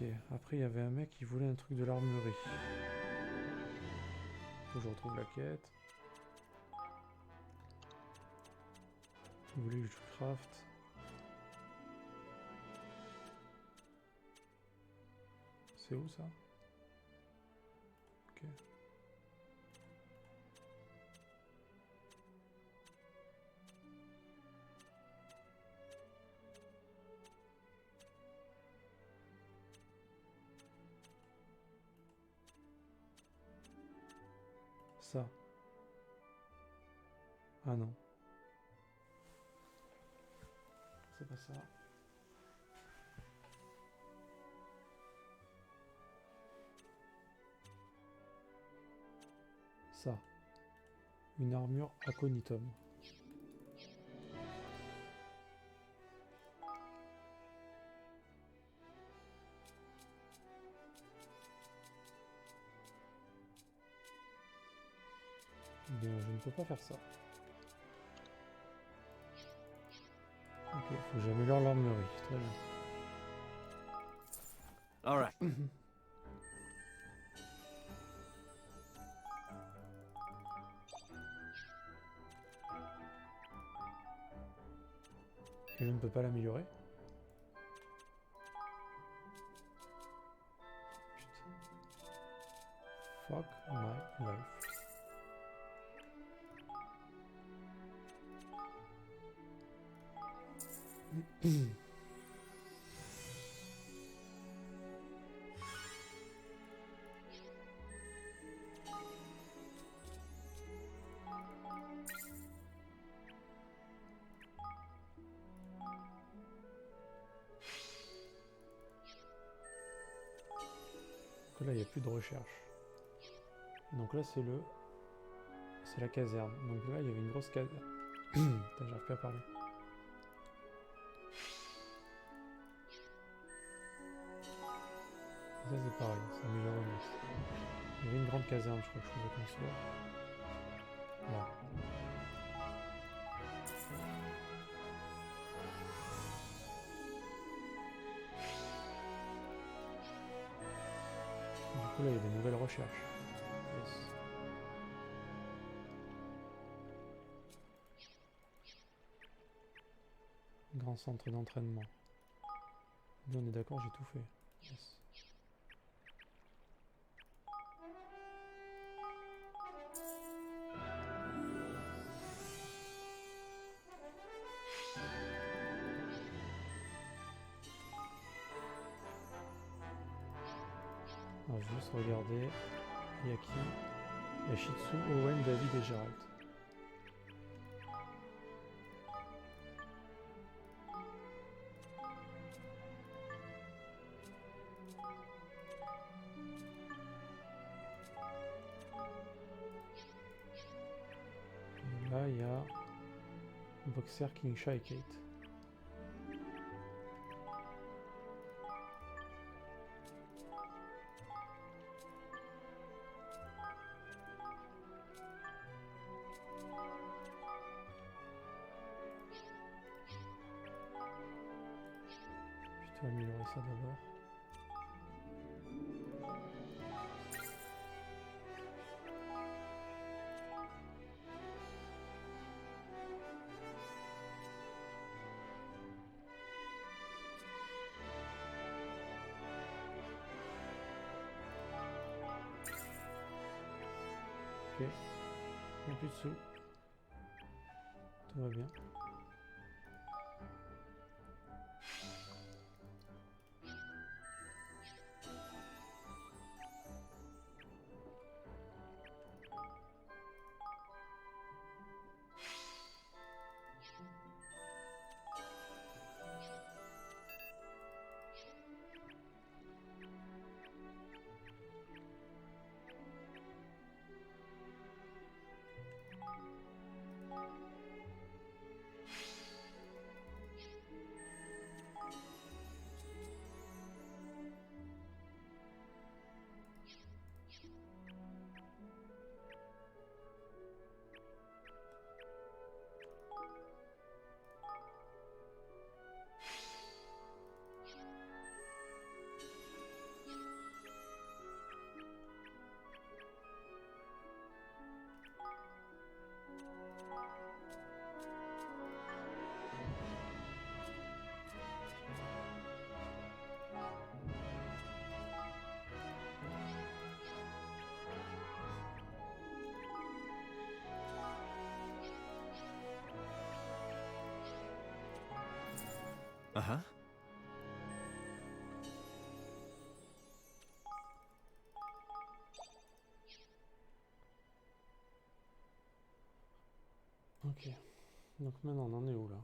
Ok, après il y avait un mec qui voulait un truc de l'armurerie. Faut que je retrouve la quête. Il voulait du craft. C'est où ça? Ok. Ça. Ah non. C'est pas ça. Ça. Une armure aconitum. Bien, je ne peux pas faire ça. Ok, faut que j'améliore l'armurerie. Très bien. Alright. Et je ne peux pas l'améliorer. Fuck my life. Donc là, il n'y a plus de recherche. Donc là, c'est la caserne. Donc là, il y avait une grosse caserne. Putain, j'arrive plus à parler. Ça, c'est pareil, c'est amélioré au max. Il y avait une grande caserne, je crois que je pouvais construire. Voilà. Du coup, là, il y a des nouvelles recherches. Yes. Grand centre d'entraînement. Lui, on est d'accord, j'ai tout fait. Yes. Alors, je vais juste regarder. Il y a qui? Il y a Shitsu, Owen, David et Gérald. Et là, il y a Boxer, King Sha et Kate. Je vais améliorer ça d'abord. Ok. Il n'y a plus de sous. Tout va bien. Uh-huh. Ok. Donc maintenant on en est où là?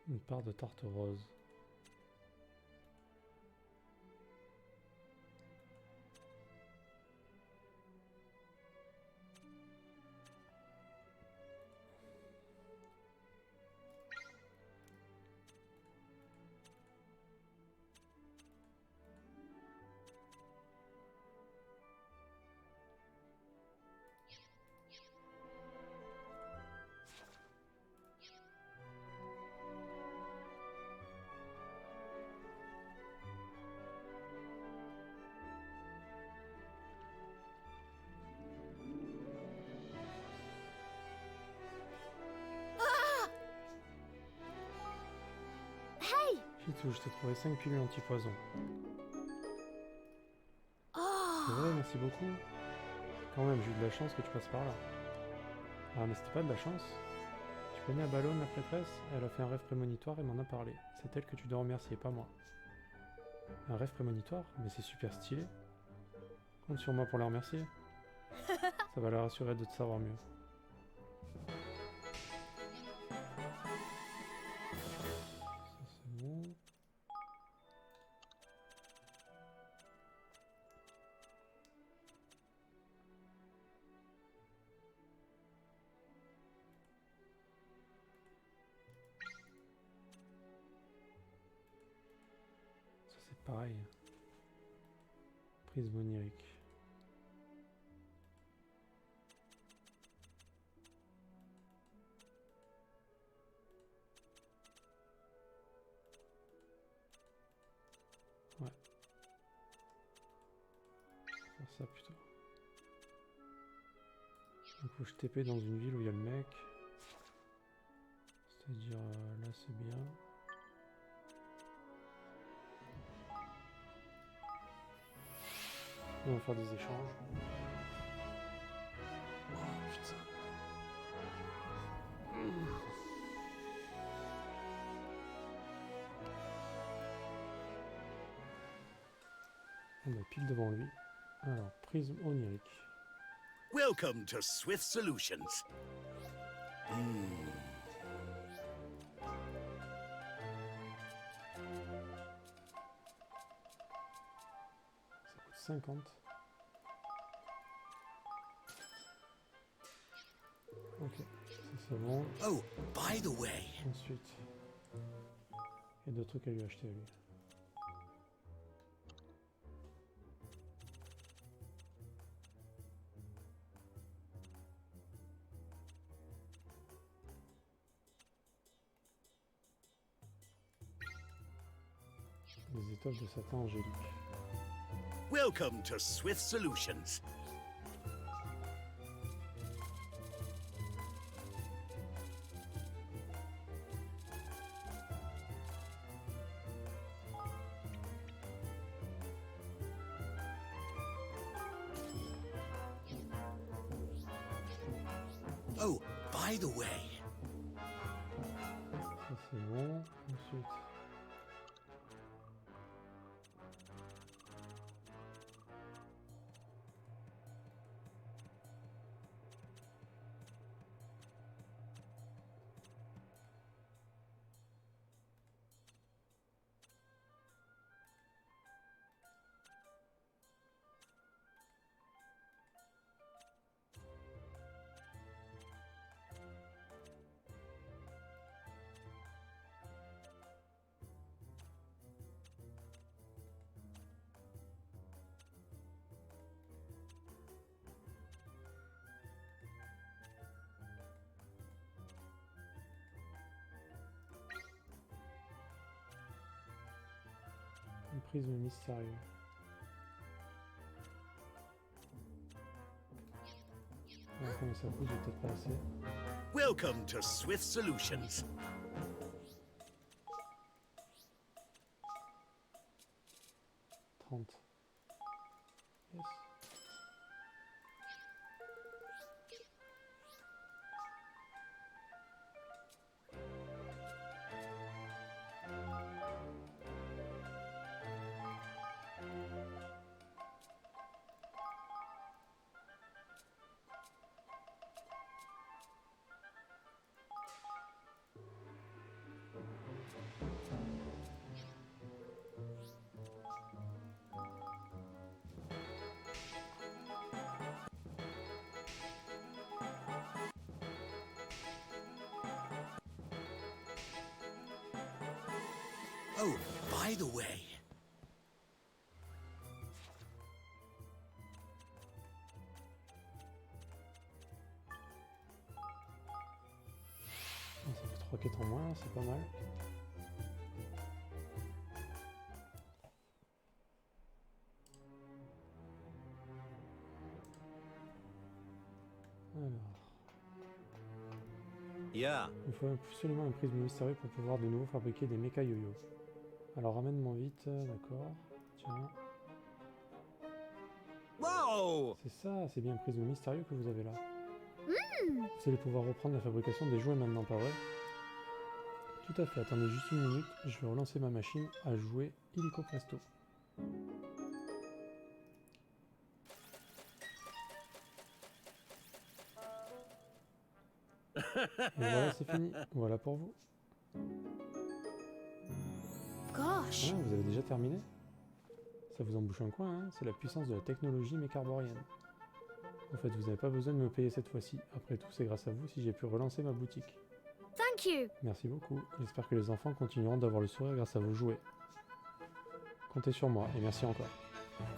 Une part de tarte rose. Chitou, je t'ai trouvé 5 pilules anti-poison. C'est vrai, merci beaucoup. Quand même, j'ai eu de la chance que tu passes par là. Ah, mais c'était pas de la chance. Tu connais Abalone, la prêtresse? Elle a fait un rêve prémonitoire et m'en a parlé. C'est elle que tu dois remercier, pas moi. Un rêve prémonitoire? Mais c'est super stylé. Compte sur moi pour la remercier. Ça va la rassurer de te savoir mieux. Ça c'est bon. Ça c'est pareil. Prisme onirique. Ouais. Faire ça plutôt. Donc faut que je TP dans une ville où il y a le mec. C'est-à-dire là c'est bien. On va faire des échanges. Oh putain. On est pile devant lui. Alors, prisme onirique. Welcome to Swift Solutions. Ça coûte 50. Ok, ça c'est bon. Oh, by the way, Ensuite, il y a d'autres trucs à lui acheter à lui. Des étoffes de satin angélique. welcome to Swift Solutions. Oh, by the way, Ça c'est bon. Ensuite, un prisme mystérieux. Alors, combien ça coûte? J'ai peut-être pas assez. Welcome to Swift Solutions. Yes. Oh, by the way. Ça fait 3 quêtes en moins, c'est pas mal. Alors, Yeah. il faut absolument un prisme mystérieux pour pouvoir de nouveau fabriquer des méca yo-yo. Alors ramène-moi vite, d'accord. Tiens. Whoa! C'est ça, c'est bien un prisme mystérieux que vous avez là. Vous allez pouvoir reprendre la fabrication des jouets maintenant, pas vrai? Tout à fait, attendez juste une minute, je vais relancer ma machine à jouer illico presto. Et voilà, c'est fini. Voilà pour vous. Gosh. Ah, vous avez déjà terminé? Ça vous embouche un coin, hein? C'est la puissance de la technologie mécarborienne. En fait, vous n'avez pas besoin de me payer cette fois-ci. Après tout, c'est grâce à vous si j'ai pu relancer ma boutique. Thank you. Merci beaucoup. J'espère que les enfants continueront d'avoir le sourire grâce à vos jouets. Comptez sur moi, et merci encore.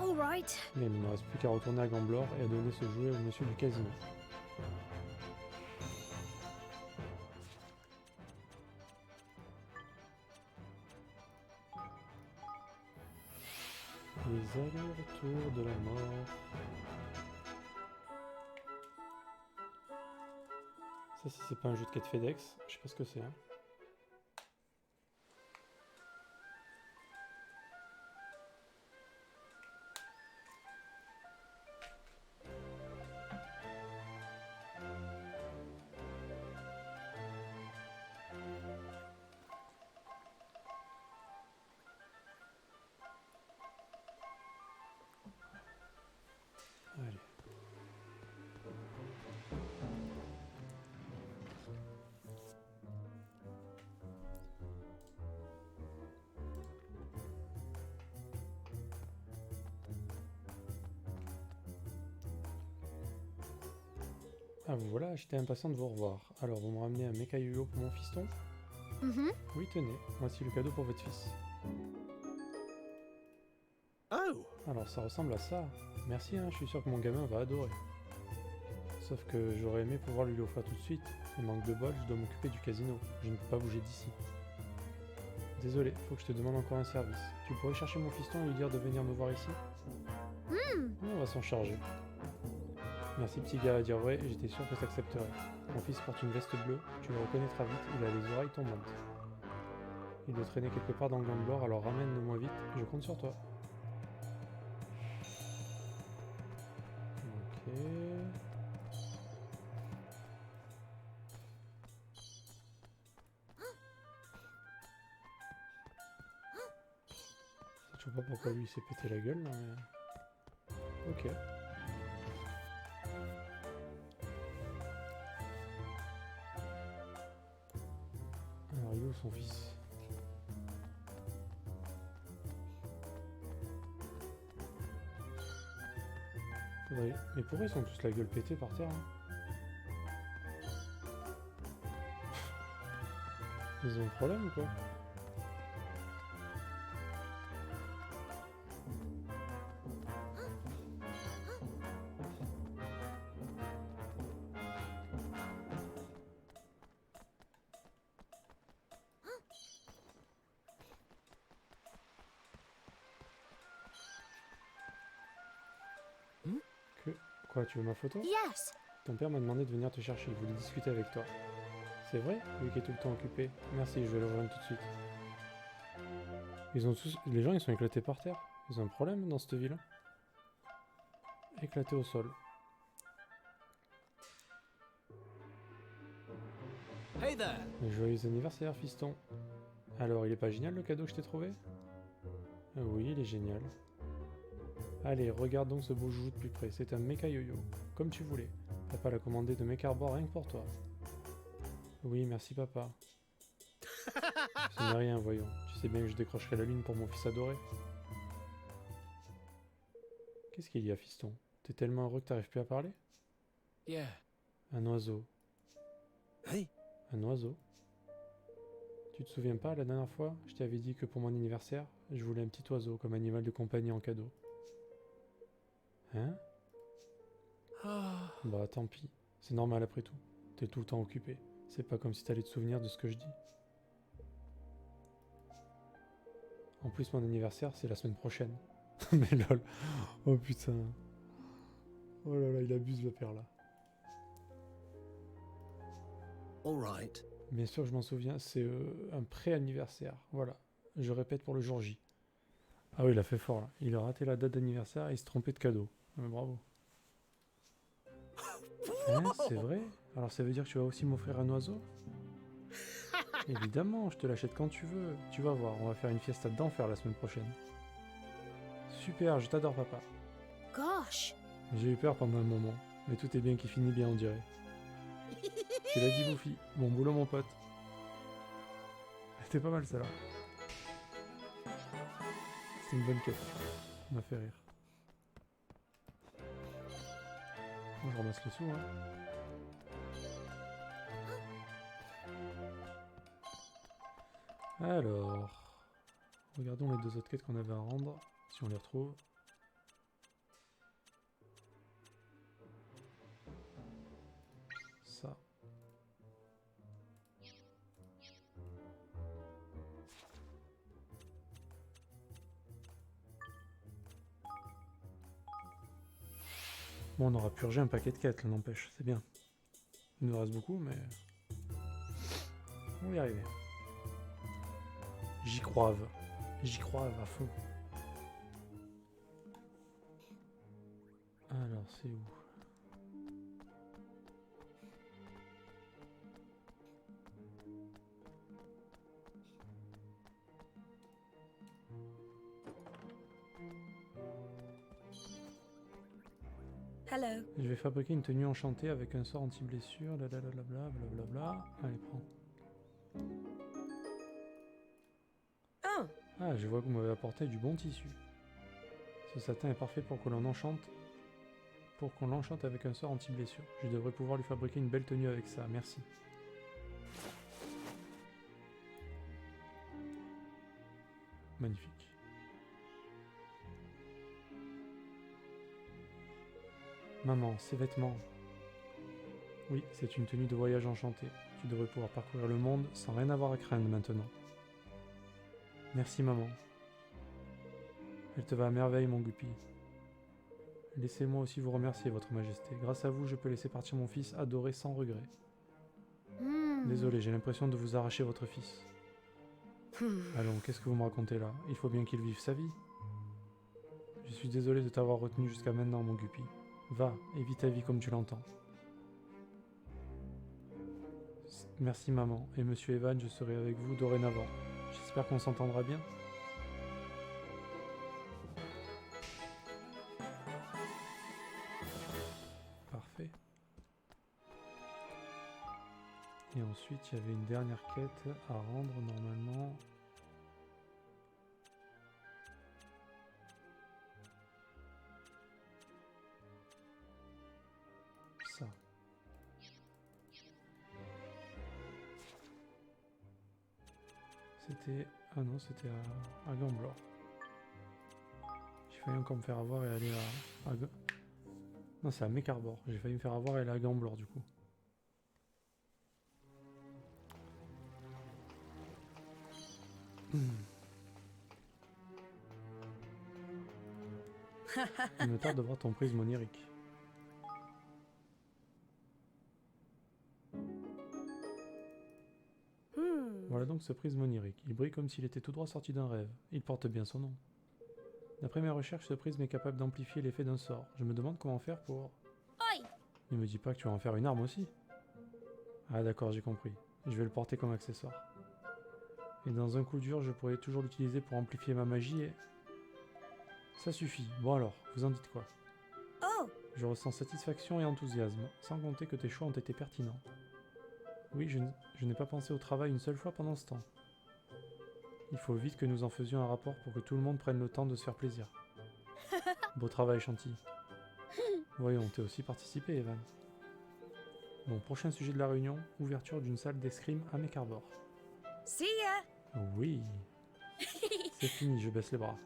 All right. Mais il ne me reste plus qu'à retourner à Gamblor et à donner ce jouet au monsieur du casino. Les allers-retours de la mort. Ça, si c'est pas un jeu de quête FedEx, je sais pas ce que c'est. Hein. Allez. Ah vous voilà, j'étais impatient de vous revoir. Alors vous me ramenez un méca yo-yo pour mon fiston? Oui tenez, voici le cadeau pour votre fils. Oh, Alors ça ressemble à ça. Merci hein, je suis sûr que mon gamin va adorer. Sauf que j'aurais aimé pouvoir lui l'offrir tout de suite. Mais manque de bol, je dois m'occuper du casino. Je ne peux pas bouger d'ici. Désolé, faut que je te demande encore un service. Tu pourrais chercher mon fiston et lui dire de venir me voir ici? Oui, on va s'en charger. Merci petit gars, à dire vrai, j'étais sûr que t'accepterais. Mon fils porte une veste bleue, tu le reconnaîtras vite, il a les oreilles tombantes. Il doit traîner quelque part dans le Gamblor, alors ramène-le-moi vite, je compte sur toi. Ok... Je sais pas pourquoi lui il s'est pété la gueule là, mais... Ok. Alors il est où son fils? Faudrait... Mais pourquoi ils sont tous la gueule pétée par terre hein? Ils ont un problème ou quoi? Que... Quoi, tu veux ma photo? Yes. Ton père m'a demandé de venir te chercher, il voulait discuter avec toi. C'est vrai? Lui qui est tout le temps occupé. Merci, je vais le rejoindre tout de suite. Ils ont tous... Les gens, ils sont éclatés par terre. Ils ont un problème dans cette ville. Éclatés au sol. Hey there. Joyeux anniversaire, fiston. Alors, il est pas génial le cadeau que je t'ai trouvé? Oui, il est génial. Allez, regarde donc ce beau joujou de plus près. C'est un mecha yo-yo. Comme tu voulais. Papa l'a commandé de Mecha Arbor rien que pour toi. Oui, merci papa. Ce n'est rien, voyons. Tu sais bien que je décrocherai la lune pour mon fils adoré. Qu'est-ce qu'il y a, fiston? T'es tellement heureux que t'arrives plus à parler? Yeah. Un oiseau. Hey. Un oiseau? Tu te souviens pas, la dernière fois, je t'avais dit que pour mon anniversaire, je voulais un petit oiseau comme animal de compagnie en cadeau. Hein? Bah tant pis, c'est normal après tout. T'es tout le temps occupé. C'est pas comme si t'allais te souvenir de ce que je dis. En plus, mon anniversaire, c'est la semaine prochaine. Mais lol. Oh putain. Oh là là, il abuse le père là. Alright. Bien sûr que je m'en souviens, c'est un pré-anniversaire. Voilà. Je répète pour le jour J. Ah oui, il a fait fort là. Il a raté la date d'anniversaire et il s'est trompé de cadeau. Mais bravo. Hein, c'est vrai? Alors ça veut dire que tu vas aussi m'offrir un oiseau? Évidemment, je te l'achète quand tu veux. Tu vas voir, on va faire une fiesta d'enfer la semaine prochaine. Super, je t'adore papa. Gosh. J'ai eu peur pendant un moment, mais tout est bien qui finit bien on dirait. Tu l'as dit Bouffi, bon boulot mon pote. C'était pas mal ça là. C'est une bonne quête, ça m'a fait rire. Bon, je ramasse les sous hein. Alors, regardons les deux autres quêtes qu'on avait à rendre, si on les retrouve. Ça. Bon, on aura purgé un paquet de quêtes, là, n'empêche, c'est bien. Il nous reste beaucoup, mais... on va y arriver. J'y croive à fond. Alors, c'est où? Hello. Je vais fabriquer une tenue enchantée avec un sort anti-blessure, blablabla, blablabla. Allez, prends. Oh. Ah, je vois que vous m'avez apporté du bon tissu. Ce satin est parfait pour que l'on enchante. Pour qu'on l'enchante avec un sort anti-blessure. Je devrais pouvoir lui fabriquer une belle tenue avec ça, merci. Magnifique. Maman, ces vêtements. Oui, c'est une tenue de voyage enchantée. Tu devrais pouvoir parcourir le monde sans rien avoir à craindre maintenant. Merci maman. Elle te va à merveille mon Guppy. Laissez-moi aussi vous remercier, votre majesté. Grâce à vous, je peux laisser partir mon fils adoré sans regret. Désolé, j'ai l'impression de vous arracher votre fils. Allons, qu'est-ce que vous me racontez là? Il faut bien qu'il vive sa vie. Je suis désolé de t'avoir retenu jusqu'à maintenant, mon Guppy. Va, et vis ta vie comme tu l'entends. Merci maman, et monsieur Evan, je serai avec vous dorénavant. J'espère qu'on s'entendra bien. Parfait. Et ensuite, il y avait une dernière quête à rendre normalement. Ça. C'était... Ah non, c'était à Gamblor. J'ai failli encore me faire avoir et aller à... Non, c'est à Mecha Arbor. J'ai failli me faire avoir et aller à Gamblor du coup. Il me tarde de voir ton prisme onirique. Voilà donc ce prisme onirique. Il brille comme s'il était tout droit sorti d'un rêve. Il porte bien son nom. D'après mes recherches, ce prisme est capable d'amplifier l'effet d'un sort. Je me demande comment faire pour... Oi! Ne me dis pas que tu vas en faire une arme aussi. Ah d'accord, j'ai compris. Je vais le porter comme accessoire. Et dans un coup dur, je pourrais toujours l'utiliser pour amplifier ma magie et... Ça suffit. Bon alors, vous en dites quoi? Oh! Je ressens satisfaction et enthousiasme, sans compter que tes choix ont été pertinents. Oui, je n'ai pas pensé au travail une seule fois pendant ce temps. Il faut vite que nous en faisions un rapport pour que tout le monde prenne le temps de se faire plaisir. Beau travail, Chantilly. Voyons, t'es aussi participé, Evan. Bon, prochain sujet de la réunion, ouverture d'une salle d'escrime à Mecharbor. See ya! Oui. C'est fini, je baisse les bras.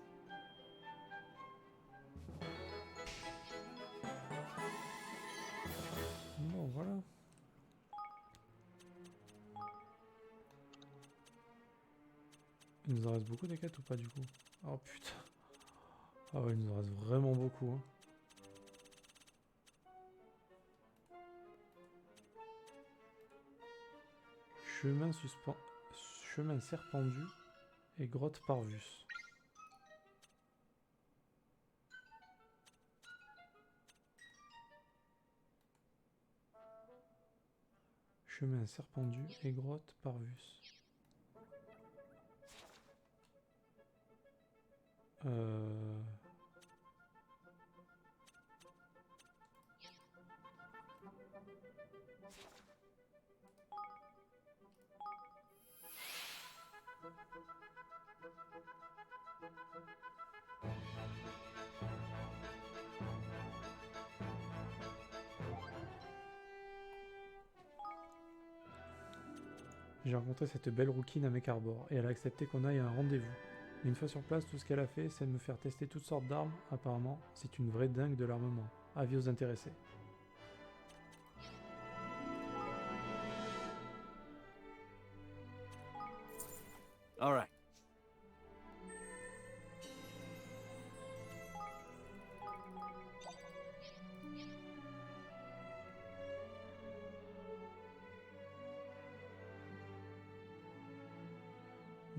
Bon, voilà. Il nous en reste beaucoup des quêtes ou pas du coup? Oh putain. Ah ouais, il nous en reste vraiment beaucoup. Hein. Chemin serpendu et grotte Parvus. Chemin serpendu et grotte Parvus. J'ai rencontré cette belle rouquine à Mecharbor et elle a accepté qu'on aille à un rendez-vous. Mais une fois sur place, tout ce qu'elle a fait, c'est de me faire tester toutes sortes d'armes. Apparemment, c'est une vraie dingue de l'armement. Avis aux intéressés. All right.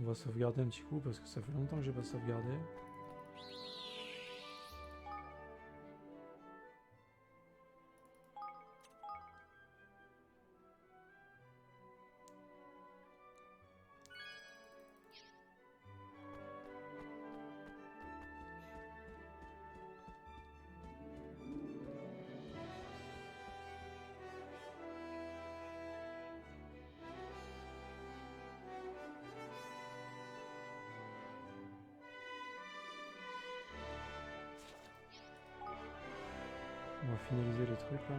On va sauvegarder un petit coup parce que ça fait longtemps que j'ai pas sauvegardé. On va finaliser les trucs là.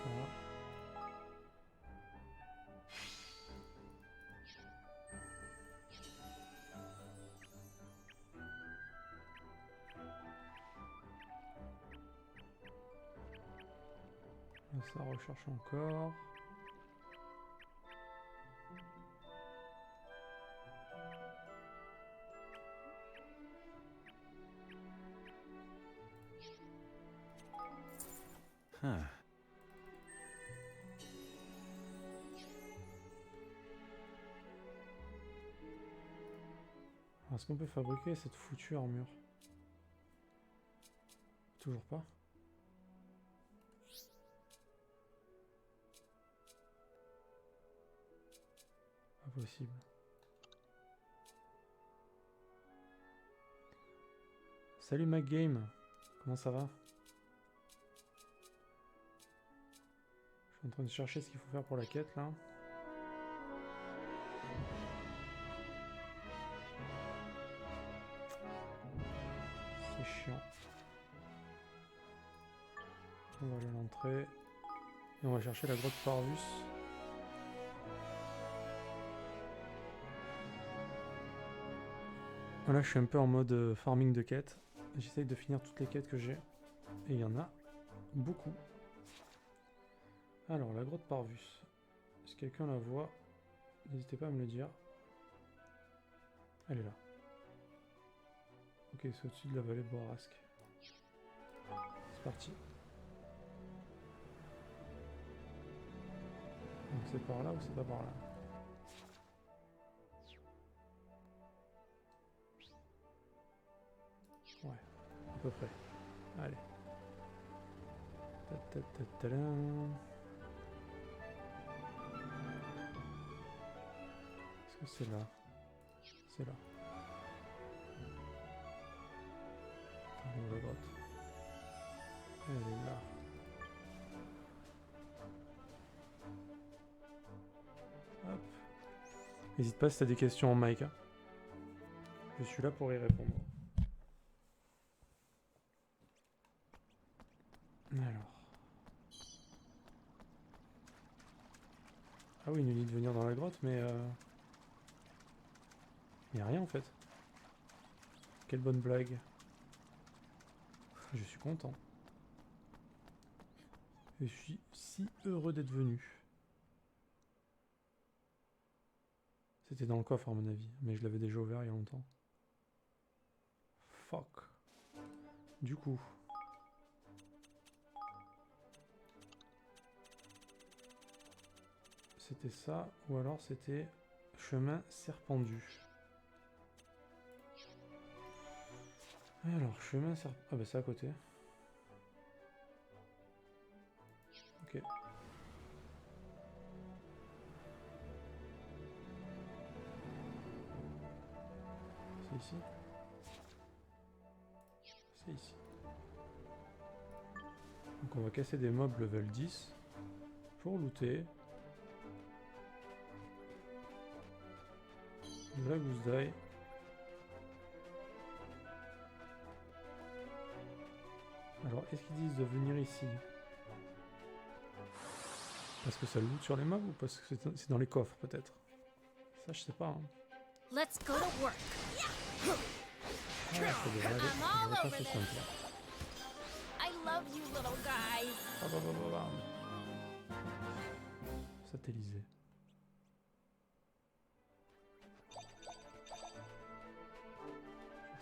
Ça va. Là, ça recherche encore. Huh. Est-ce qu'on peut fabriquer cette foutue armure? Toujours pas. Pas possible. Salut MacGame, comment ça va? Je suis en train de chercher ce qu'il faut faire pour la quête là. C'est chiant. On va aller à l'entrée. Et on va chercher la grotte Parvus. Voilà, je suis un peu en mode farming de quêtes. J'essaye de finir toutes les quêtes que j'ai. Et il y en a beaucoup. Alors, la grotte Parvus. Si quelqu'un la voit, n'hésitez pas à me le dire. Elle est là. Ok, c'est au-dessus de la vallée de Borrasque. C'est parti. Donc c'est par là ou c'est pas par là? Ouais, à peu près. Allez. Ta-ta-ta-ta-dam. Est-ce que c'est là? C'est là. Attends, la grotte. Elle est là. Hop. N'hésite pas si t'as des questions en mic. Hein. Je suis là pour y répondre. Alors. Ah oui, il nous dit de venir dans la grotte, mais il n'y a rien en fait. Quelle bonne blague. Je suis content. Je suis si heureux d'être venu. C'était dans le coffre à mon avis, mais je l'avais déjà ouvert il y a longtemps. Fuck. Du coup... C'était ça, ou alors c'était chemin serpendu. Alors, chemin serpendu... Ah bah c'est à côté. Ok. C'est ici. C'est ici. Donc on va casser des mobs level 10 pour looter. De la gousse d'ail. Alors, est-ce qu'ils disent de venir ici? Parce que ça loot sur les mobs ou parce que c'est dans les coffres peut-être? Ça, je sais pas. Hein. Let's go to work. Ah, ça devrait aller. Ça devrait être assez simple. I love you, little guys. Bam, bam, bam, bam. Satellisé.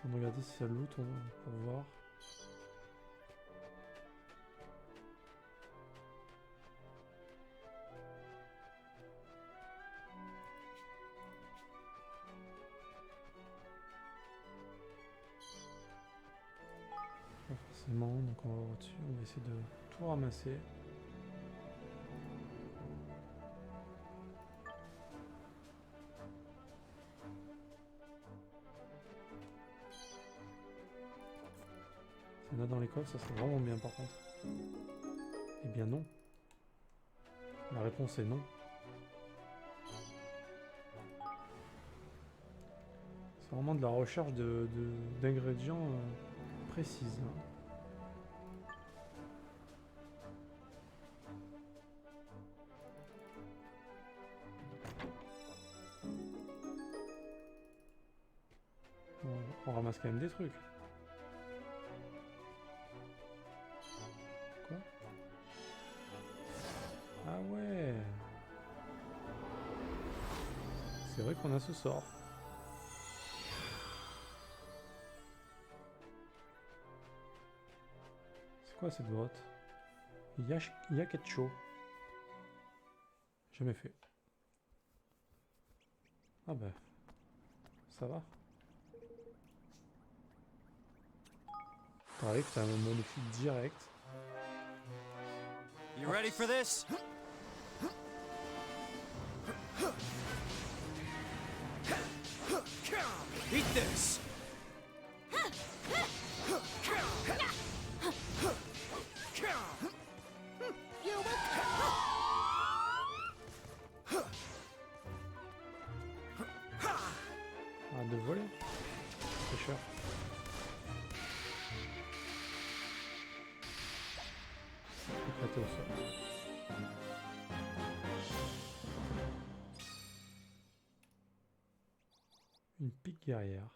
On va regarder si ça loot pour voir. Pas forcément, donc on va voir dessus, on va essayer de tout ramasser. S'il y en a dans les coffres, ça serait vraiment bien par contre. Eh bien non. La réponse est non. C'est vraiment de la recherche d'ingrédients précises. Hein. On ramasse quand même des trucs. Quoi? Ah ouais. C'est vrai qu'on a ce sort. C'est quoi cette grotte? Yaketcho. Jamais fait. Ah bah. Ça va. T'arrives, t'as un magnifique direct. You ready for this? Eat this. Arrête de voler. C'est cher. Éclaté au sol. Une pique guerrière.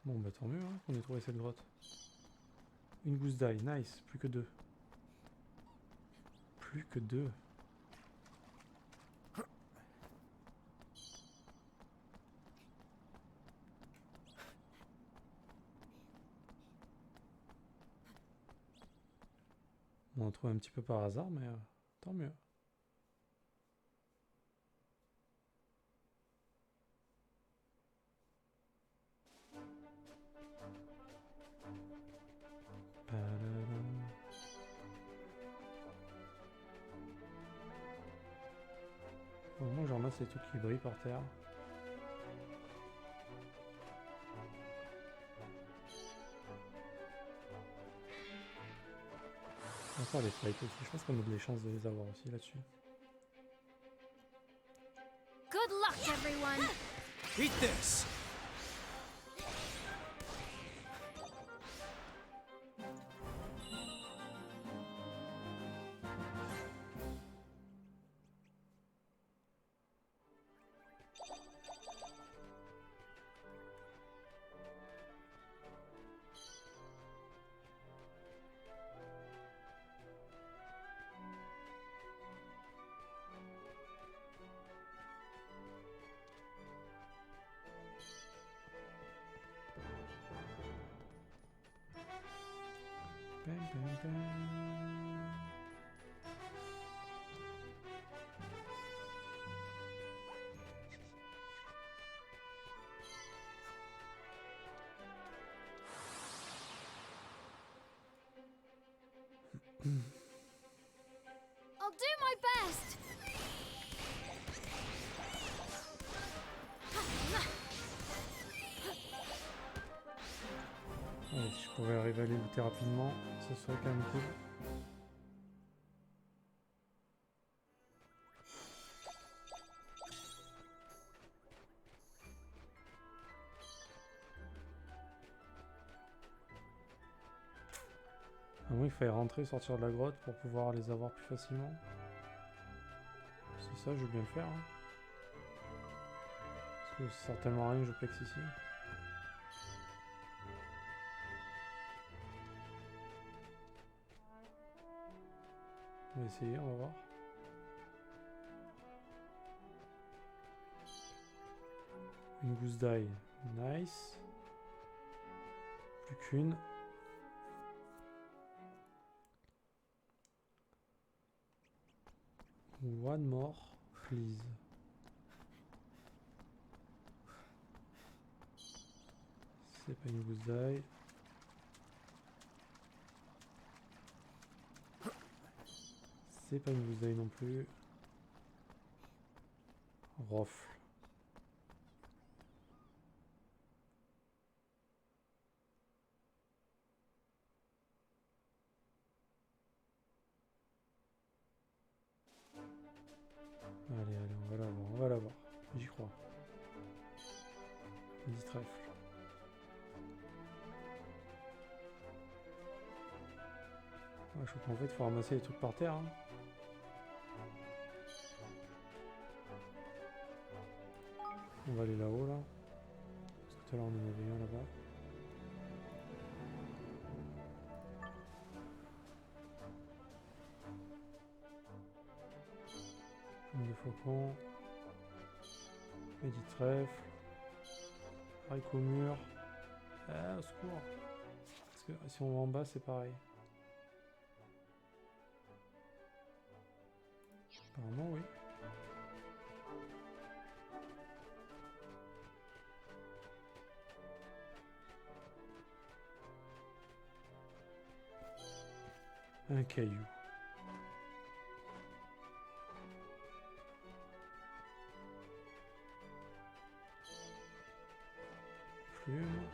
Bon bah tant mieux hein, qu'on ait trouvé cette grotte. Une gousse d'ail, nice, plus que deux. Plus que deux. On en trouve un petit peu par hasard, mais Tant mieux. Au moment où je ramasse les trucs qui brillent par terre. On va faire les fights aussi. Je pense qu'on a des chances de les avoir aussi là-dessus. Good luck, everyone! Eat this! Bam, bam, bam. I'll do my best! Allez, si je pouvais arriver à les looter rapidement, ce serait quand même cool. À moins il fallait rentrer, sortir de la grotte pour pouvoir les avoir plus facilement. C'est ça, je veux bien le faire. Hein. Parce que ça sert tellement à rien que je pexe ici. On va essayer, on va voir. Une gousse d'ail. Nice. Plus qu'une. One more, please. C'est pas une gousse d'ail. C'est pas une gousse d'ail non plus. Rofle. Allez, allez, on va l'avoir, on va l'avoir. J'y crois. 10 trèfles. Ouais, je crois qu'en fait, il faut ramasser les trucs par terre. Hein. On va aller là-haut, là. Parce que tout à l'heure, on en avait un là-bas. Plume de faucon. Midi trèfle. Haricot mûr. Ah, au secours. Parce que si on va en bas, c'est pareil. Apparemment, oui. Un caillou. Plume.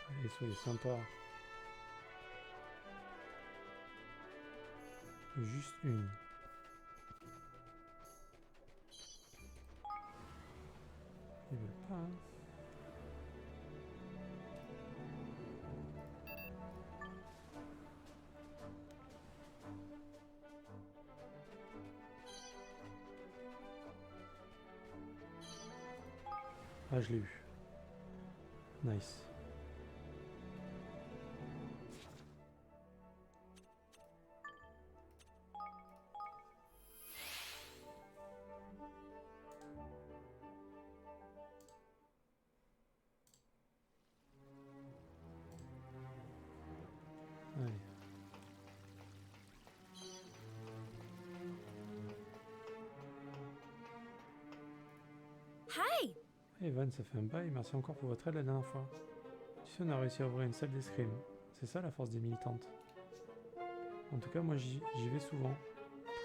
Allez, soyez sympa. Juste une. Ils veulent pas, hein. Ah, je l'ai eu. Nice. Hey! Hey Evan, ça fait un bail, merci encore pour votre aide la dernière fois. Tu sais, on a réussi à ouvrir une salle d'escrime. C'est ça la force des militantes. En tout cas, moi j'y vais souvent.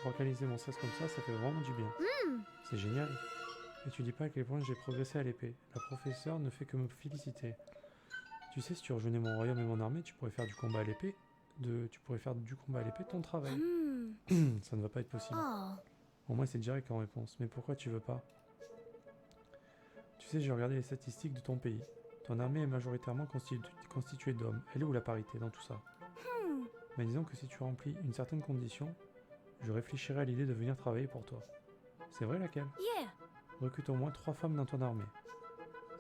Pour organiser mon stress comme ça fait vraiment du bien. C'est génial. Et tu dis pas à quel point j'ai progressé à l'épée. La professeure ne fait que me féliciter. Tu sais, si tu rejoignais mon royaume et mon armée, tu pourrais faire du combat à l'épée. Tu pourrais faire du combat à l'épée ton travail. Ça ne va pas être possible. Oh. Au moins c'est direct en réponse. Mais pourquoi tu veux pas? Tu sais, j'ai regardé les statistiques de ton pays. Ton armée est majoritairement constituée d'hommes. Elle est où la parité dans tout ça? Mais disons que si tu remplis une certaine condition, je réfléchirai à l'idée de venir travailler pour toi. C'est vrai laquelle? Yeah. Recrute au moins 3 femmes dans ton armée.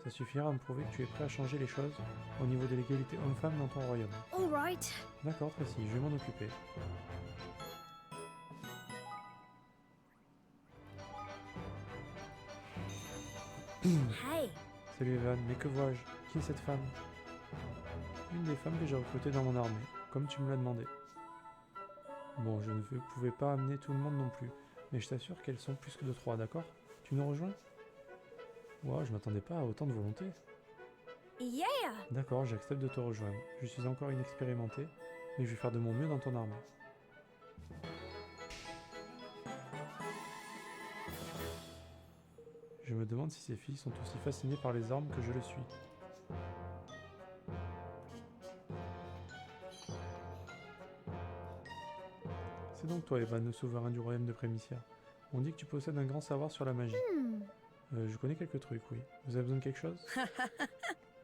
Ça suffira à me prouver que tu es prêt à changer les choses au niveau de l'égalité homme-femme dans ton royaume. Alright. D'accord, Tracy, je vais m'en occuper. Hey. Salut Evan, mais que vois-je? Qui est cette femme? Une des femmes que j'ai recrutées dans mon armée, comme tu me l'as demandé. Bon, je ne pouvais pas amener tout le monde non plus, mais je t'assure qu'elles sont plus que de 3, d'accord? Tu nous rejoins? Ouah, je m'attendais pas à autant de volonté. Yeah. D'accord, j'accepte de te rejoindre. Je suis encore inexpérimenté, mais je vais faire de mon mieux dans ton armée. Je me demande si ces filles sont aussi fascinées par les armes que je le suis. C'est donc toi, Evan, le souverain du royaume de Prémisia. On dit que tu possèdes un grand savoir sur la magie. Je connais quelques trucs, oui. Vous avez besoin de quelque chose?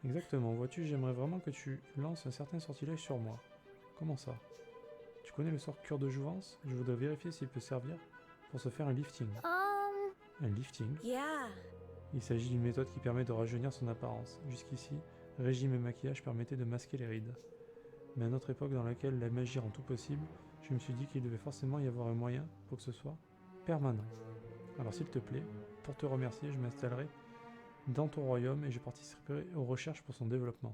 Exactement, vois-tu, j'aimerais vraiment que tu lances un certain sortilège sur moi. Comment ça? Tu connais le sort cure de jouvence? Je voudrais vérifier s'il peut servir pour se faire un lifting. Un lifting? Yeah. Il s'agit d'une méthode qui permet de rajeunir son apparence. Jusqu'ici, régime et maquillage permettaient de masquer les rides. Mais à notre époque dans laquelle la magie rend tout possible, je me suis dit qu'il devait forcément y avoir un moyen pour que ce soit permanent. Alors s'il te plaît, pour te remercier, je m'installerai dans ton royaume et je participerai aux recherches pour son développement.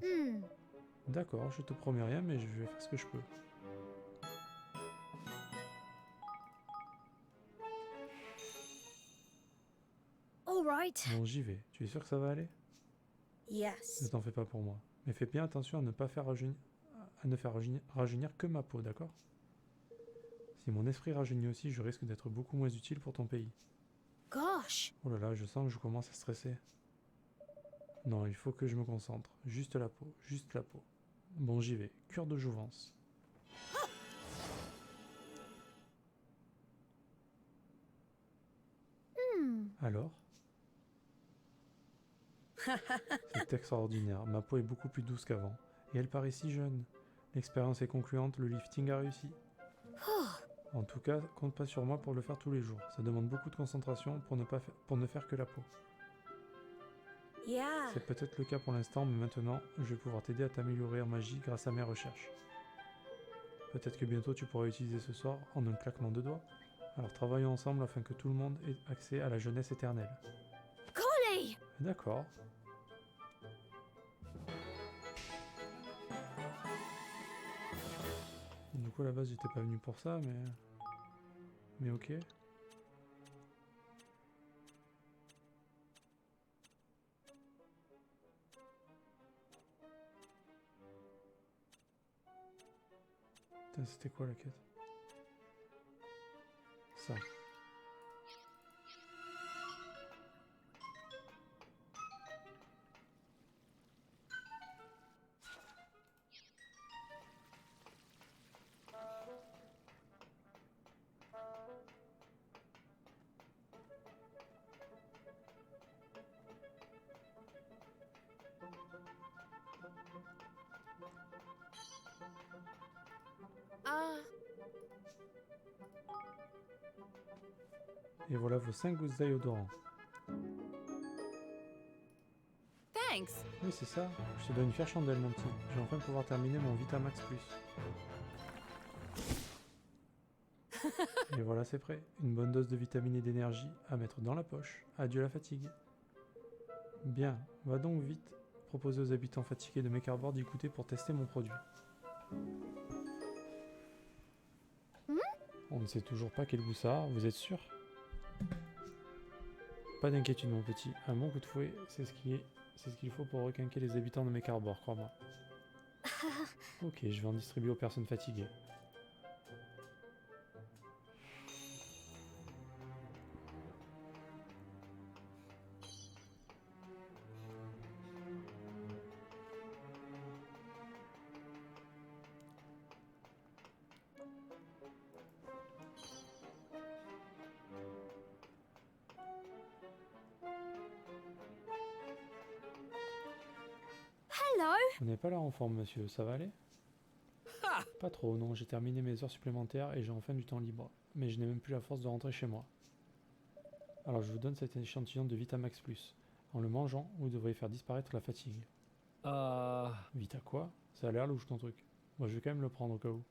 D'accord, je te promets rien, mais je vais faire ce que je peux. Alright. Bon, j'y vais. Tu es sûr que ça va aller? Ne Yes. t'en fais pas pour moi. Mais fais bien attention à ne pas faire rajeunir que ma peau, d'accord? Si mon esprit rajeunit aussi, je risque d'être beaucoup moins utile pour ton pays. Gosh. Oh là là, je sens que je commence à stresser. Non, il faut que je me concentre. Juste la peau, juste la peau. Bon, j'y vais. Cure de jouvence. Alors? C'est extraordinaire. Ma peau est beaucoup plus douce qu'avant. Et elle paraît si jeune. L'expérience est concluante, le lifting a réussi. En tout cas, compte pas sur moi pour le faire tous les jours. Ça demande beaucoup de concentration pour ne faire que la peau. Yeah. C'est peut-être le cas pour l'instant, mais maintenant, je vais pouvoir t'aider à t'améliorer en magie grâce à mes recherches. Peut-être que bientôt tu pourras utiliser ce sort en un claquement de doigts. Alors travaillons ensemble afin que tout le monde ait accès à la jeunesse éternelle. Golly. D'accord. Du coup, à la base, j'étais pas venu pour ça, mais... Mais ok. Putain, c'était quoi la quête? Ça. Et voilà vos 5 gousses d'ail odorants. Thanks. Oui, c'est ça. Je te donne une fière chandelle, mon petit. Je vais enfin pouvoir terminer mon Vitamax Plus. Et voilà, c'est prêt. Une bonne dose de vitamine et d'énergie à mettre dans la poche. Adieu la fatigue. Bien, va donc vite proposer aux habitants fatigués de Mekarborg d'y goûter pour tester mon produit. On ne sait toujours pas quel goût ça a, vous êtes sûr? Pas d'inquiétude, mon petit. Un bon coup de fouet, c'est ce qu'il faut pour requinquer les habitants de mes carbores, crois-moi. Ok, je vais en distribuer aux personnes fatiguées. Hello. On n'est pas là en forme, monsieur, ça va aller? Pas trop, non, j'ai terminé mes heures supplémentaires et j'ai enfin du temps libre. Mais je n'ai même plus la force de rentrer chez moi. Alors je vous donne cet échantillon de Vitamax Plus. En le mangeant, vous devriez faire disparaître la fatigue. Vita quoi? Ça a l'air louche ton truc. Moi je vais quand même le prendre au cas où.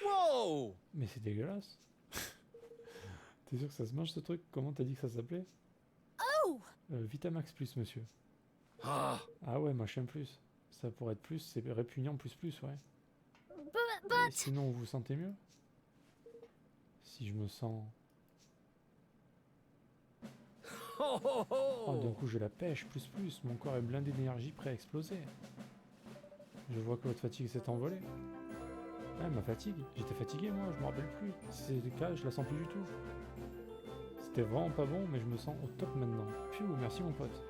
Whoa! Mais c'est dégueulasse. T'es sûr que ça se mange ce truc? Comment t'as dit que ça s'appelait? Oh. Vitamax Plus, monsieur. Ah, Ah ouais, machin plus. Ça pourrait être plus, c'est répugnant plus plus, ouais. But. Et sinon, vous vous sentez mieux? Si je me sens... ho, ho, Oh, d'un ho. coup, j'ai la pêche, plus plus. Mon corps est blindé d'énergie, prêt à exploser. Je vois que votre fatigue s'est envolée. Ah, ma fatigue? J'étais fatigué, moi, je me rappelle plus. Si c'est le cas, je la sens plus du tout. C'était vraiment pas bon, mais je me sens au top maintenant. Pfiou, merci mon pote.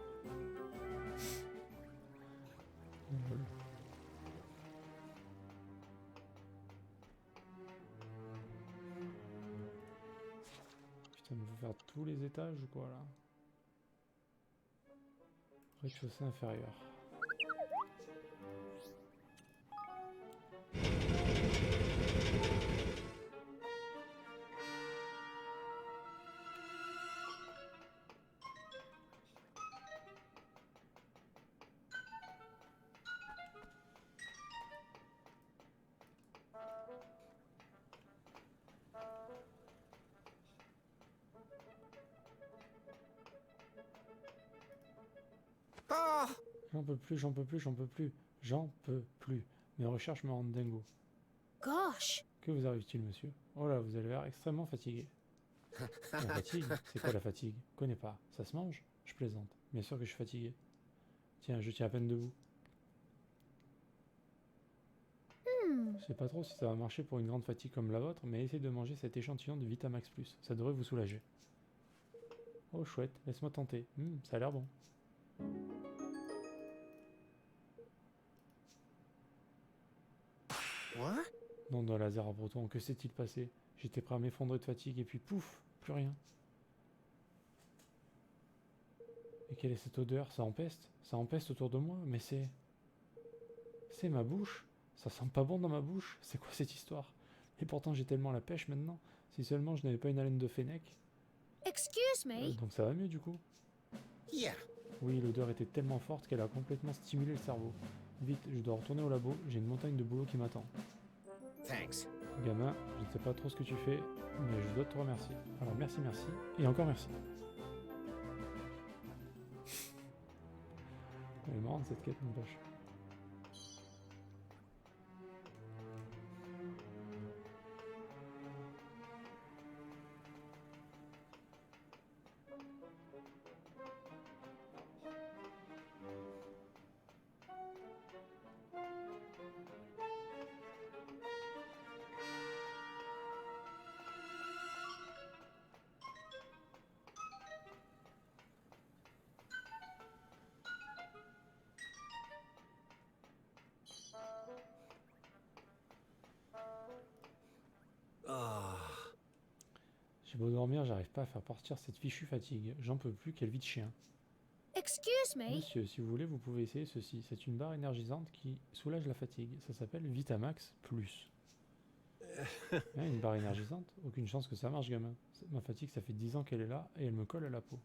Lol. Putain, mais faut faire tous les étages ou quoi, là? Rez-de-chaussée inférieur. Ah! J'en peux plus, j'en peux plus, j'en peux plus. J'en peux plus. Mes recherches me rendent dingo. Gosh. Que vous arrive-t-il, monsieur? Oh là, vous avez l'air extrêmement fatigué. La fatigue? C'est quoi la fatigue? Connais pas. Ça se mange? Je plaisante. Bien sûr que je suis fatigué. Tiens, je tiens à peine debout. Je sais pas trop si ça va marcher pour une grande fatigue comme la vôtre, mais essayez de manger cet échantillon de Vitamax Plus. Ça devrait vous soulager. Oh chouette, laisse-moi tenter. Ça a l'air bon. What? Non, dans laser à proton, que s'est-il passé? J'étais prêt à m'effondrer de fatigue et puis pouf, plus rien. Et quelle est cette odeur? Ça empeste? Ça empeste autour de moi? Mais c'est... C'est ma bouche? Ça sent pas bon dans ma bouche? C'est quoi cette histoire? Et pourtant j'ai tellement la pêche maintenant. Si seulement je n'avais pas une haleine de fennec. Excuse me. Donc ça va mieux du coup? Yeah. Oui, l'odeur était tellement forte qu'elle a complètement stimulé le cerveau. Vite, je dois retourner au labo, j'ai une montagne de boulot qui m'attend. Thanks. Gamin, je ne sais pas trop ce que tu fais, mais je dois te remercier. Alors merci, merci, et encore merci. Elle est marrante cette quête, n'empêche. Ah. J'ai beau dormir, j'arrive pas à faire partir cette fichue fatigue. J'en peux plus, quelle vie de chien. Excuse me. Monsieur, si vous voulez, vous pouvez essayer ceci. C'est une barre énergisante qui soulage la fatigue. Ça s'appelle Vitamax Plus. Hein, une barre énergisante? Aucune chance que ça marche, gamin. Ma fatigue, ça fait 10 ans qu'elle est là et elle me colle à la peau.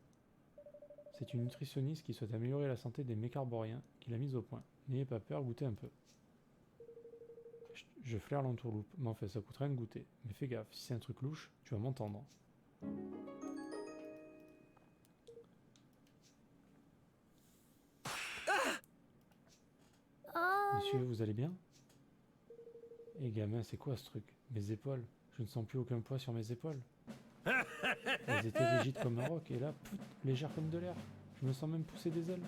C'est une nutritionniste qui souhaite améliorer la santé des mécarboriens qui l'a mise au point. N'ayez pas peur, goûtez un peu. Je flaire l'entourloupe, mais en fait ça coûte rien de goûter. Mais fais gaffe, si c'est un truc louche, tu vas m'entendre. Monsieur, vous allez bien? Et gamin, c'est quoi ce truc? Mes épaules. Je ne sens plus aucun poids sur mes épaules. Elles étaient rigides comme un roc, et là, pout, légères comme de l'air. Je me sens même pousser des ailes.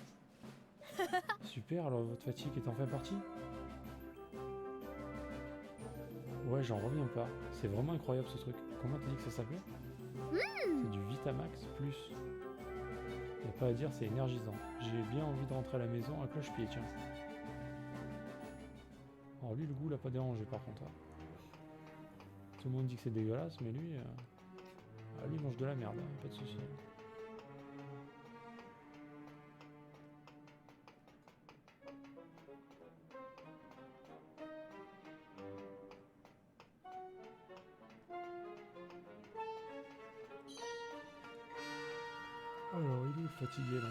Super, alors votre fatigue est enfin partie? Ouais, j'en reviens pas. C'est vraiment incroyable ce truc. Comment t'as dit que ça s'appelait? C'est du Vitamax Plus. Y'a pas à dire, c'est énergisant. J'ai bien envie de rentrer à la maison à cloche-pied, tiens. Alors lui, le goût l'a pas dérangé par contre. Hein. Tout le monde dit que c'est dégueulasse, mais lui... lui il mange de la merde, hein, pas de soucis. Alors, il est fatigué là.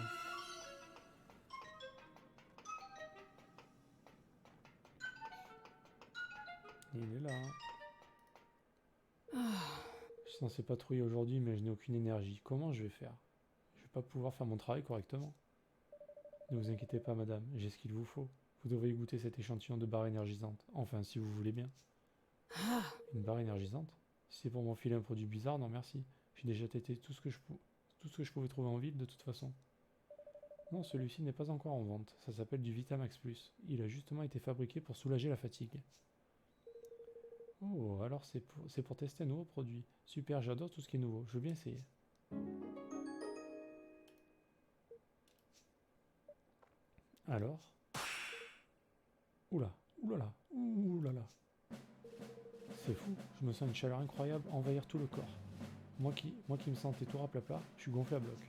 Il est là. Hein. Je suis censé patrouiller aujourd'hui, mais je n'ai aucune énergie. Comment je vais faire? Je vais pas pouvoir faire mon travail correctement. Ne vous inquiétez pas, madame, j'ai ce qu'il vous faut. Vous devriez goûter cet échantillon de barre énergisante. Enfin, si vous voulez bien. Une barre énergisante? Si c'est pour m'enfiler un produit bizarre, non merci. J'ai déjà testé tout ce que je pouvais trouver en ville de toute façon. Non, celui-ci n'est pas encore en vente. Ça s'appelle du Vitamax Plus. Il a justement été fabriqué pour soulager la fatigue. Oh, alors c'est pour tester un nouveau produit. Super, j'adore tout ce qui est nouveau. Je veux bien essayer. Alors? Oula, oulala, oulala. C'est fou, je me sens une chaleur incroyable envahir tout le corps. Moi qui me sentais tout raplapla, je suis gonflé à bloc.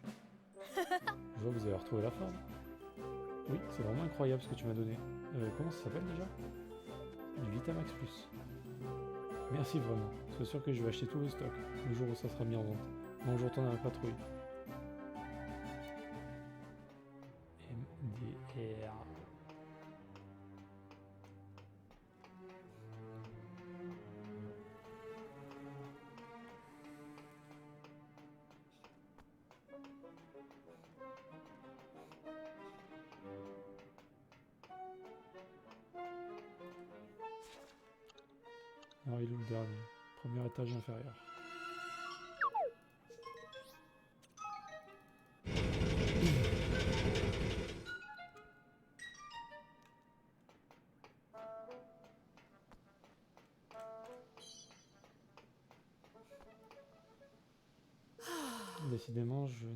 Je vois que vous avez retrouvé la forme. Oui, c'est vraiment incroyable ce que tu m'as donné. Comment ça s'appelle déjà? Du Vitamax Plus. Merci vraiment. Sois sûr que je vais acheter tout le stock le jour où ça sera mis en vente. Bon, je retourne à la patrouille. MDR. Alors il est où le dernier? Premier étage inférieur. Décidément, je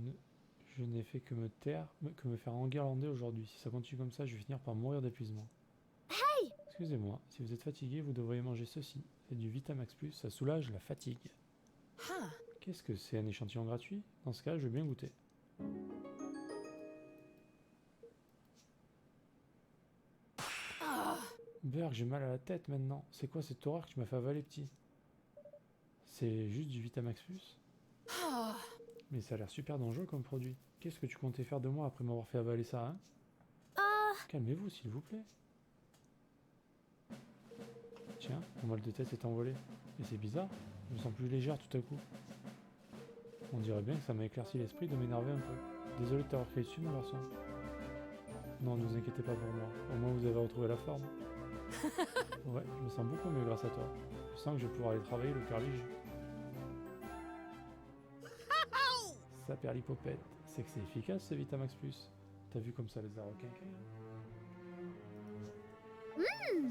n'ai fait que me taire, que me faire enguirlander aujourd'hui. Si ça continue comme ça, je vais finir par mourir d'épuisement. Excusez-moi, si vous êtes fatigué, vous devriez manger ceci. C'est du Vitamax Plus, ça soulage la fatigue. Qu'est-ce que c'est, un échantillon gratuit? Dans ce cas, je vais bien goûter. Berg, j'ai mal à la tête maintenant. C'est quoi cette horreur que tu m'as fait avaler, petit? C'est juste du Vitamax Plus? Mais ça a l'air super dangereux comme produit. Qu'est-ce que tu comptais faire de moi après m'avoir fait avaler ça, hein? Calmez-vous, s'il vous plaît. Tiens, mon mal de tête s'est envolé. Et c'est bizarre, je me sens plus légère tout à coup. On dirait bien que ça m'a éclairci l'esprit de m'énerver un peu. Désolé de t'avoir crié dessus, mon garçon. Non, ne vous inquiétez pas pour moi. Au moins vous avez retrouvé la forme. Ouais, je me sens beaucoup mieux grâce à toi. Je sens que je vais pouvoir aller travailler le cœur léger. Ça perd l'hypopète. C'est que c'est efficace ce Vitamax Plus. T'as vu comme ça les a requinqués?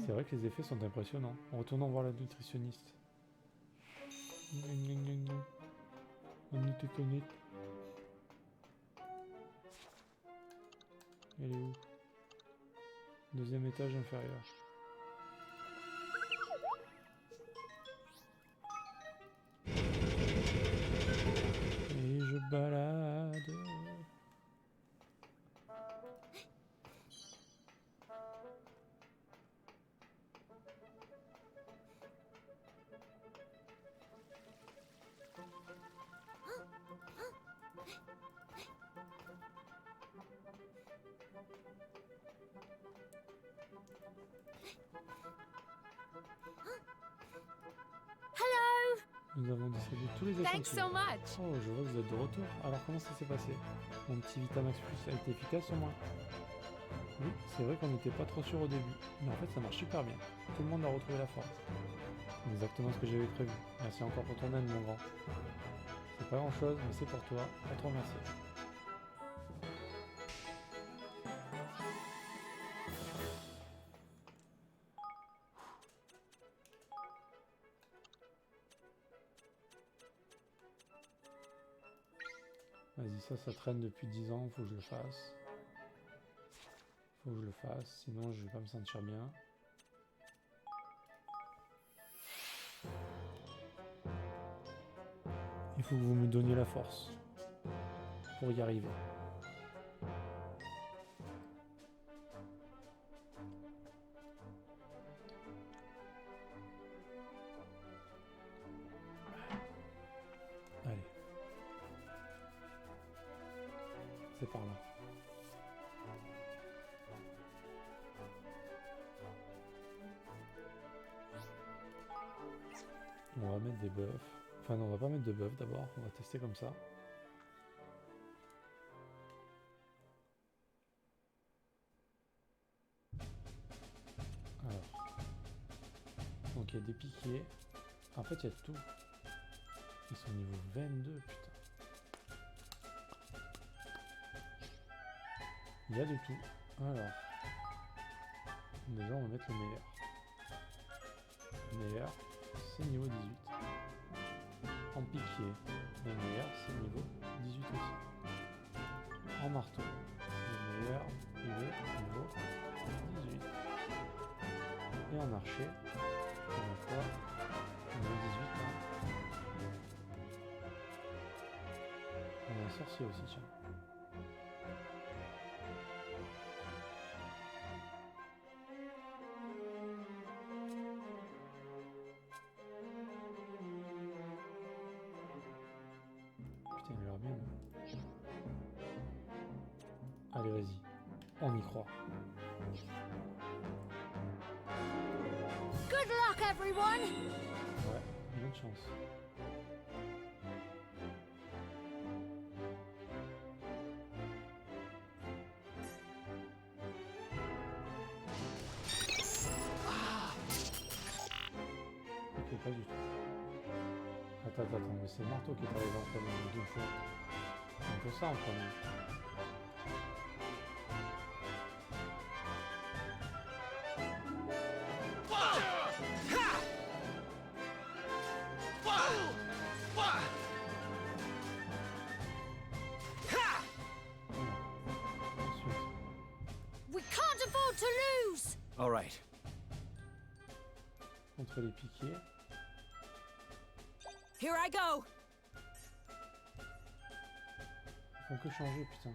C'est vrai que les effets sont impressionnants. En retournant voir la nutritionniste. Elle est où? Deuxième étage inférieur. Et je balade. Nous avons distribué tous les Thanks échantillons. so much. Oh, je vois que vous êtes de retour. Alors comment ça s'est passé? Mon petit Vitamax Plus a été efficace au moins? Oui, c'est vrai qu'on n'était pas trop sûr au début, mais en fait ça marche super bien. Tout le monde a retrouvé la force. Exactement ce que j'avais prévu. Merci encore pour ton aide, mon grand. C'est pas grand chose, mais c'est pour toi. À te remercier. Vas-y, ça traîne depuis 10 ans, faut que je le fasse. Faut que je le fasse, sinon je vais pas me sentir bien. Il faut que vous me donniez la force pour y arriver. Allez. C'est par là. On va mettre des buffs. Enfin non, on va pas mettre de buffs d'abord, on va tester comme ça. Alors. Donc il y a des piquets. En fait il y a tout. Ils sont niveau 22, putain. Il y a de tout. Alors. Déjà on va mettre le meilleur. Le meilleur, c'est niveau 18. En piqué, le meilleur c'est niveau 18 aussi. En marteau, le meilleur il est niveau 18. Et en archer, on a quoi? Niveau 18 là. On a un sorcier aussi, tiens. Putain, il a l'air bien. Allez, vas-y. On y croit. Good luck, everyone! Ouais, bonne chance. Ok, pas du tout. Attends, mais c'est Marteau qui est arrivé en premier, d'une fois. On peut ça en premier. Ensuite, We can't afford to lose! All right. contre les piquets. Here I go! Ils font que changer, putain.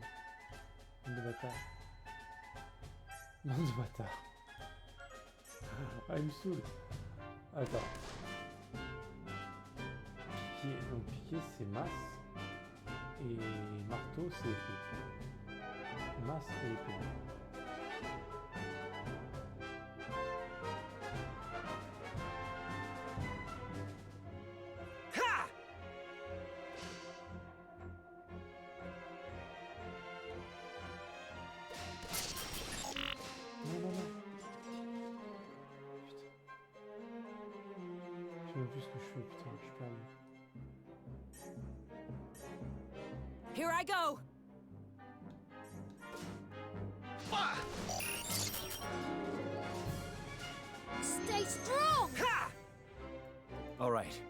Bande de bâtards. Bande de bâtards. Ah, il me saoule. Attends. Piqué, donc piqué c'est masse. Et marteau c'est épée. Masse et épée. Non. Putain. Je sais même plus ce que je fais, putain, je suis perdu. Here I go! Stay strong! All right.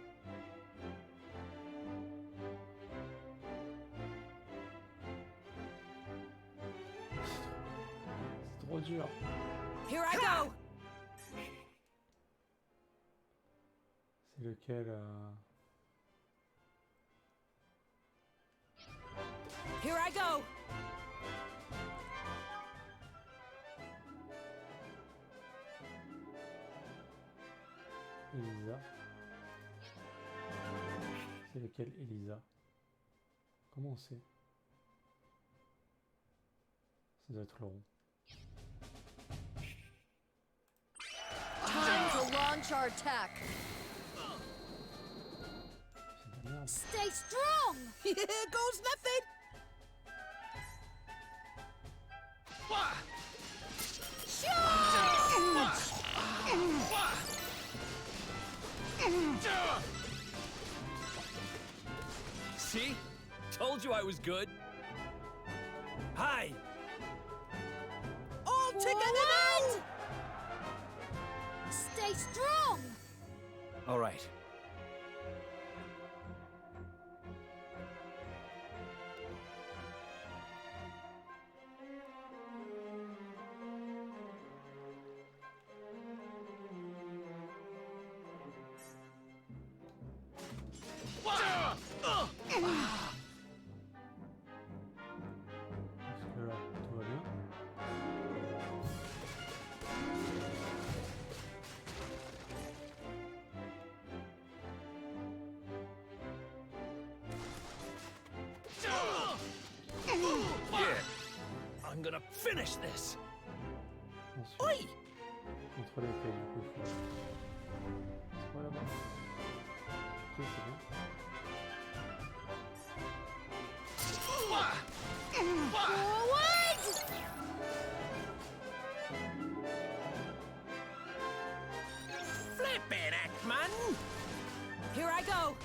C'est trop dur. Here I go! C'est lequel Here I go! Elisa. C'est lequel Elisa? Comment on sait? Ça doit être le rond. Time to launch our attack. C'est de la merde. Stay strong! Here goes nothing. See? Told you I was good. Hi! All together now! Stay strong! All right. Jusque-là, tout va bien. Yeah. I'm gonna finish this. Ensuite, Oi! contre lesquels, du coup, il faut... C'est quoi là-bas? Ok, c'est bien. Forward! Flip it, Ekman! Here I go!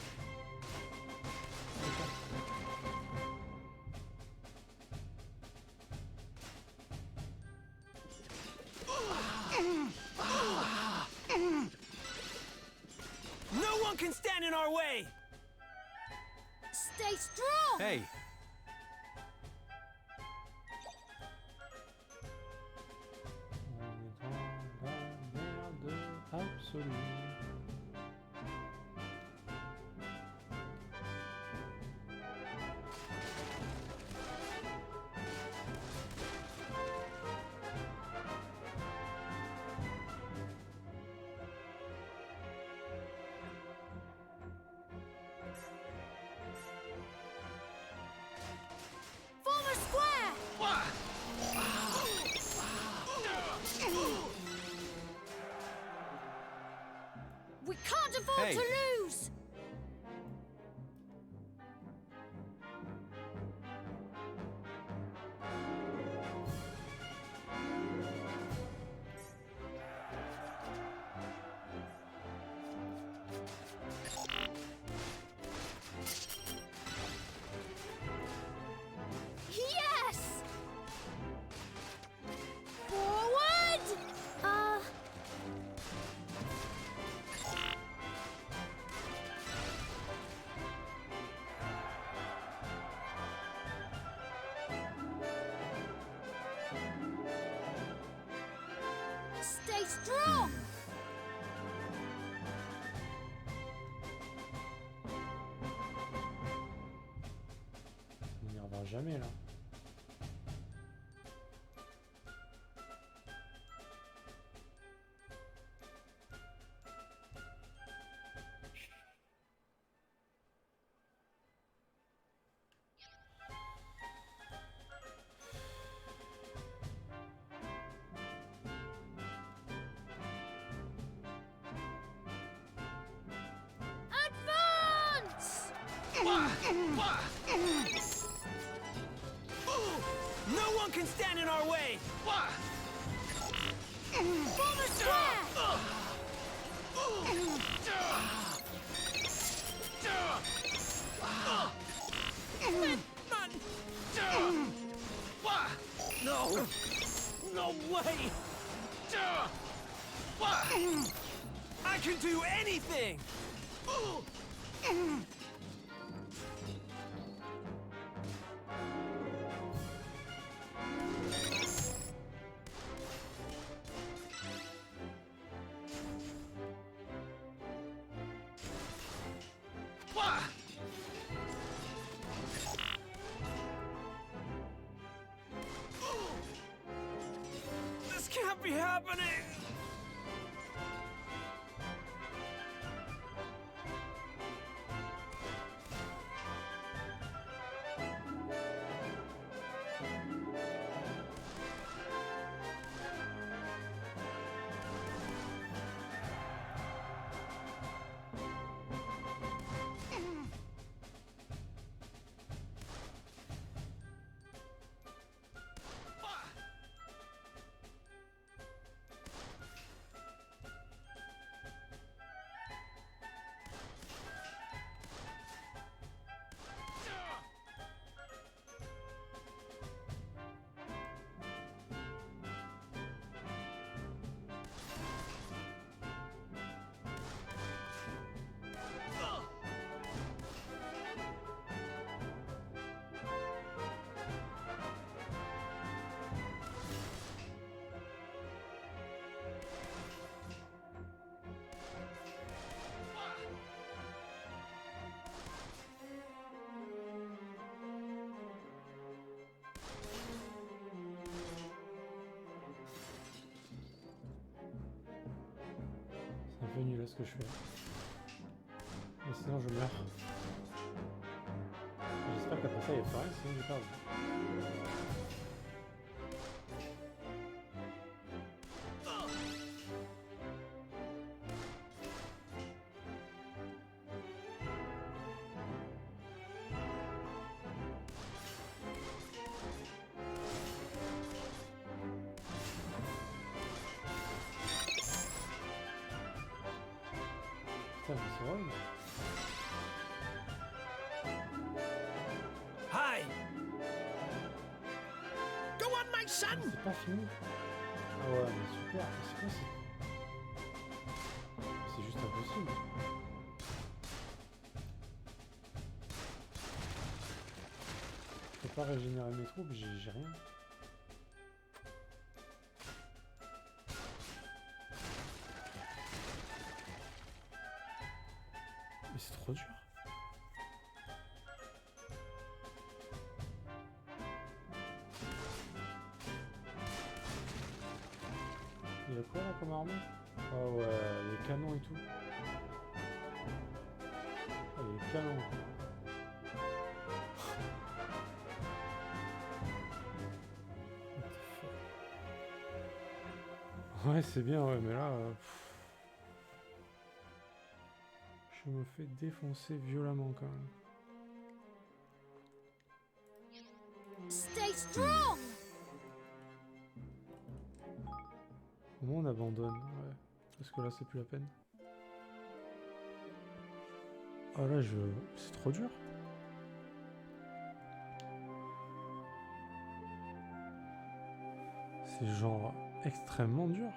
No one can stand in our way! Stay strong! Hey, On est dans la merde absolue. Form a square! We can't afford Hey. to lose! Yes! Forward! Stay strong! On n'y reviendra jamais là. Advance! no one can stand in our way! Form a square! No! No way! I can do anything! This can't be happening! peu nul à ce que je fais. Mais sinon je meurs. J'espère qu'après ça il y a pas rien, sinon j'ai perdu. Putain, mais c'est horrible. Hi! Go on, my son! C'est pas fini. Ah ouais, mais super. C'est quoi c'est juste impossible. Je peux pas régénérer mes troupes, j'ai rien. Mais c'est trop dur. Il y a quoi là comme armée? Ah ouais, les canons et tout. Ah, les canons. Ouais, c'est bien, ouais, mais là... je me fais défoncer violemment quand même. Stay strong! Comment on abandonne? Ouais. Parce que là, c'est plus la peine. Ah là, c'est trop dur. C'est genre extrêmement dur.